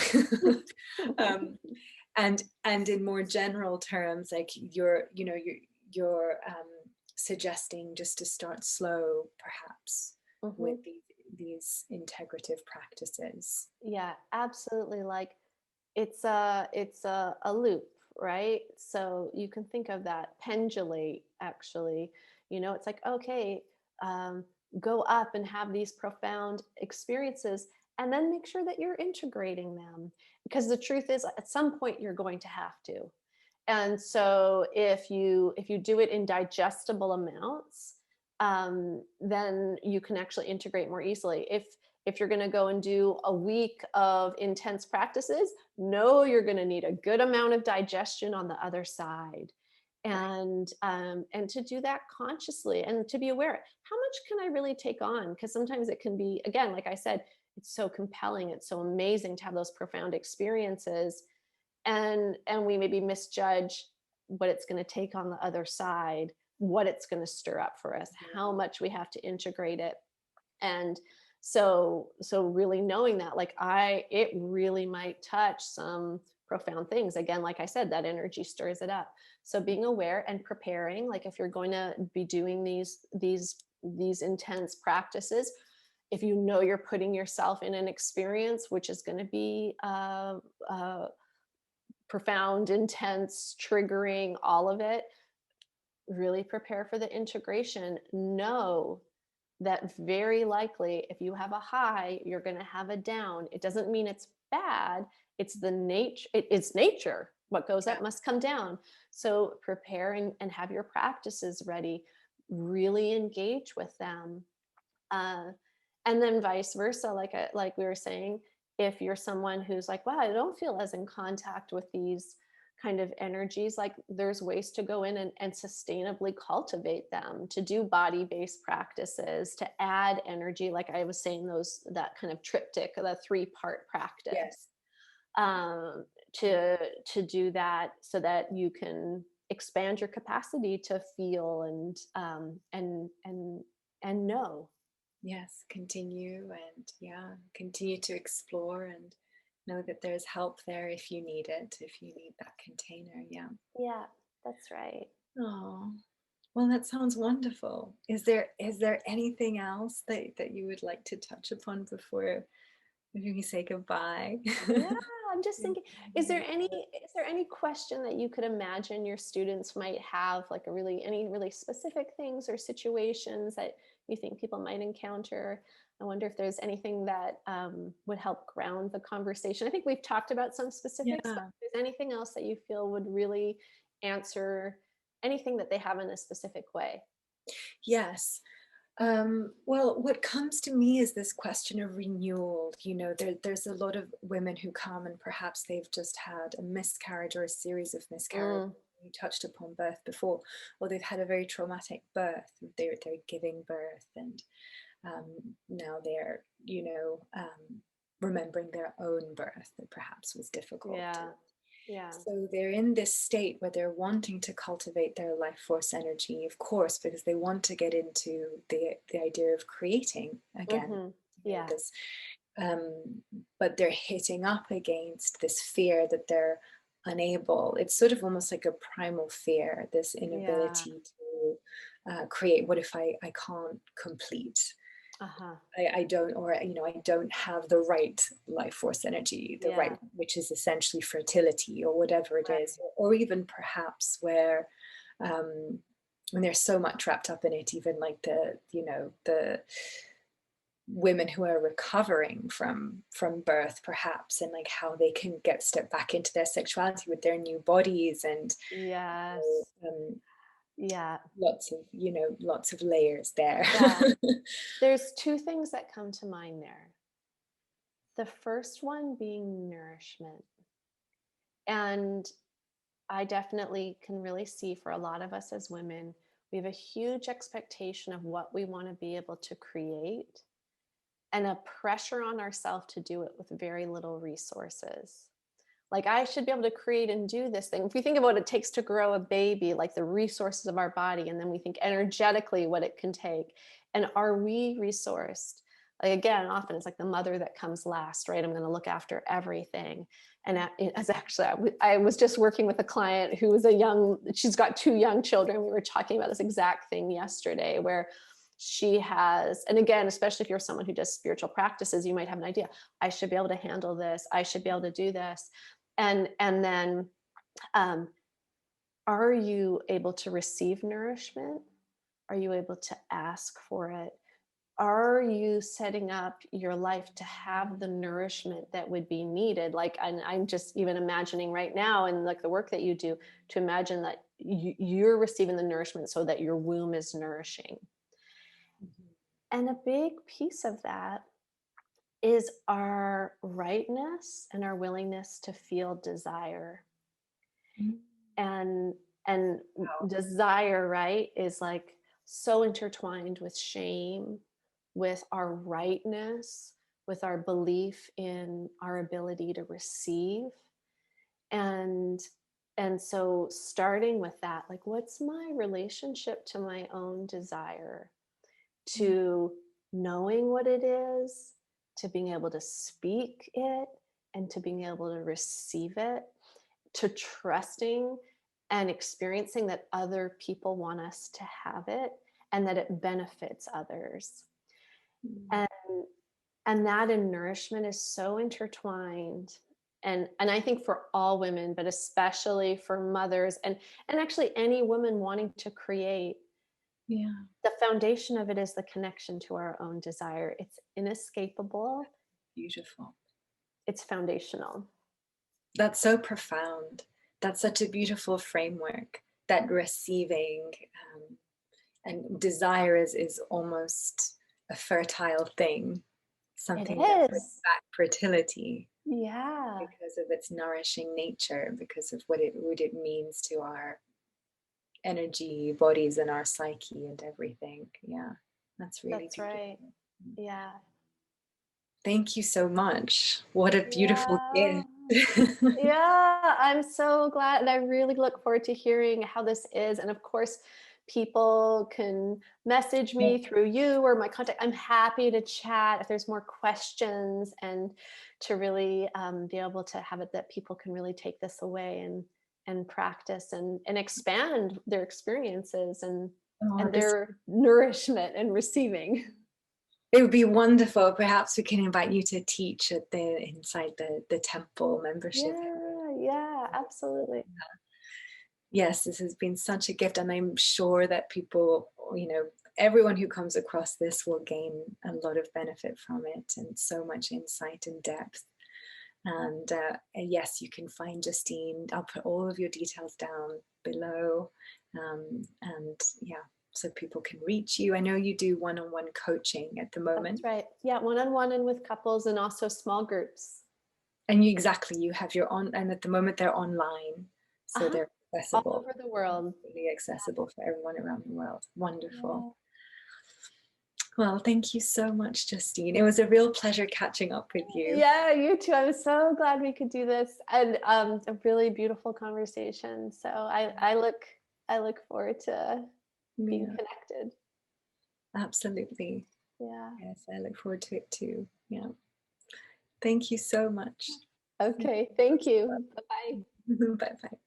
um, and in more general terms, like you're suggesting just to start slow, perhaps, with Mhm. these integrative practices. Yeah, absolutely. Like it's a loop, right? So you can think of that pendulate actually. It's like, okay, um, go up and have these profound experiences, and then make sure that you're integrating them, because the truth is at some point you're going to have to. And so if you do it in digestible amounts, then you can actually integrate more easily. If you're going to go and do a week of intense practices, know you're going to need a good amount of digestion on the other side. Right. And to do that consciously, and to be aware, how much can I really take on? Because sometimes it can be, again, like I said, it's so compelling, it's so amazing to have those profound experiences, and we maybe misjudge what it's going to take on the other side, what it's going to stir up for us, how much we have to integrate it. And so really knowing that, like, it really might touch some profound things. Again, like I said, that energy stirs it up. So being aware and preparing, like if you're going to be doing these intense practices, if you know you're putting yourself in an experience which is going to be profound, intense, triggering, all of it, really prepare for the integration. Know that very likely if you have a high, you're going to have a down. It doesn't mean it's bad. It's the nature, it's nature. What goes Yeah. up must come down. So prepare and have your practices ready. Really engage with them. Uh, and then vice versa, like we were saying, if you're someone who's like, wow, I don't feel as in contact with these kind of energies, like there's ways to go in and sustainably cultivate them, to do body-based practices, to add energy, like I was saying, that kind of triptych, the 3-part practice, Yes. um, to do that so that you can expand your capacity to feel and know. Yes. Continue, and continue to explore, and know that there's help there if you need it, if you need that container. Yeah. Yeah, that's right. Oh, well, that sounds wonderful. Is there anything else that you would like to touch upon before we say goodbye? Yeah, I'm just thinking, is there any question that you could imagine your students might have, like any really specific things or situations that you think people might encounter? I wonder if there's anything that would help ground the conversation. I think we've talked about some specifics, but Yeah. if there's anything else that you feel would really answer anything that they have in a specific way. Yes. Well, what comes to me is this question of renewal. There's a lot of women who come and perhaps they've just had a miscarriage or a series of miscarriages. Mm, You touched upon birth before, or they've had a very traumatic birth. They're giving birth, and now they're, remembering their own birth that perhaps was difficult. yeah. Yeah. So they're in this state where they're wanting to cultivate their life force energy, of course, because they want to get into the idea of creating again. Mm-hmm. Yeah. This, but they're hitting up against this fear that they're unable. It's sort of almost like a primal fear, this Yeah. inability to create. What if I can't complete? Uh-huh. I don't, or I don't have the right life force energy, the Yeah. right, which is essentially fertility or whatever it Right. is, or even perhaps where when they're so much wrapped up in it, even like the women who are recovering from birth, perhaps, and like how they can get step back into their sexuality with their new bodies, and Yes. Yeah. lots of layers there. Yeah. There's two things that come to mind there. The first one being nourishment. And I definitely can really see for a lot of us as women, we have a huge expectation of what we want to be able to create and a pressure on ourselves to do it with very little resources. Like, I should be able to create and do this thing. If we think of what it takes to grow a baby, like the resources of our body, and then we think energetically what it can take. And are we resourced? Like, again, often it's like the mother that comes last, right? I'm going to look after everything. And as actually, I was just working with a client who was she's got two young children. We were talking about this exact thing yesterday, where she has, and again, especially if you're someone who does spiritual practices, you might have an idea. I should be able to handle this. I should be able to do this. And then um, are you able to receive nourishment? Are you able to ask for it? Are you setting up your life to have the nourishment that would be needed? Like, and I'm just even imagining right now, and like the work that you do, to imagine that you're receiving the nourishment so that your womb is nourishing. And a big piece of that is our rightness and our willingness to feel desire. Mhm. and and Wow. desire, right, is like so intertwined with shame, with our rightness, with our belief in our ability to receive. And and so starting with that, like, what's my relationship to my own desire, to knowing what it is, to being able to speak it, and to being able to receive it, to trusting and experiencing that other people want us to have it and that it benefits others. Mm. And that in nourishment is so intertwined. And I think for all women, but especially for mothers, and actually any woman wanting to create, Yeah. the foundation of it is the connection to our own desire. It's inescapable. Beautiful. It's foundational. That's so profound. That's such a beautiful framework. That receiving and desire is almost a fertile thing, It something that brings is. back fertility Yeah. because of its nourishing nature, because of what it means to our energy, bodies, and our psyche and everything. Yeah, that's really That's right. beautiful. Yeah. Thank you so much. What a beautiful Yeah. gift. Yeah, I'm so glad. And I really look forward to hearing how this is. And of course, people can message me through you or my contact. I'm happy to chat if there's more questions, and to really be able to have it that people can really take this away and practice and expand their experiences Oh, and this their nourishment and receiving. It would be wonderful. Perhaps we can invite you to teach at inside the temple membership. Yeah, yeah, absolutely. Yes, this has been such a gift, and I'm sure that people, everyone who comes across this will gain a lot of benefit from it, and so much insight and depth. And yes, you can find Justine. I'll put all of your details down below. And yeah, so people can reach you. I know you do one-on-one coaching at the moment. That's right. Yeah, one-on-one and with couples, and also small groups. And you have your on, and at the moment they're online, so they're All accessible, over the world. really accessible for everyone around the world. Wonderful. Yeah. Well, thank you so much, Justine. It was a real pleasure catching up with you. Yeah, you too. I'm so glad we could do this, and a really beautiful conversation. So I look forward to being connected. Absolutely. Yeah. Yes, I look forward to it too. Yeah. Thank you so much. Okay. Thank you. Bye-bye. Bye bye.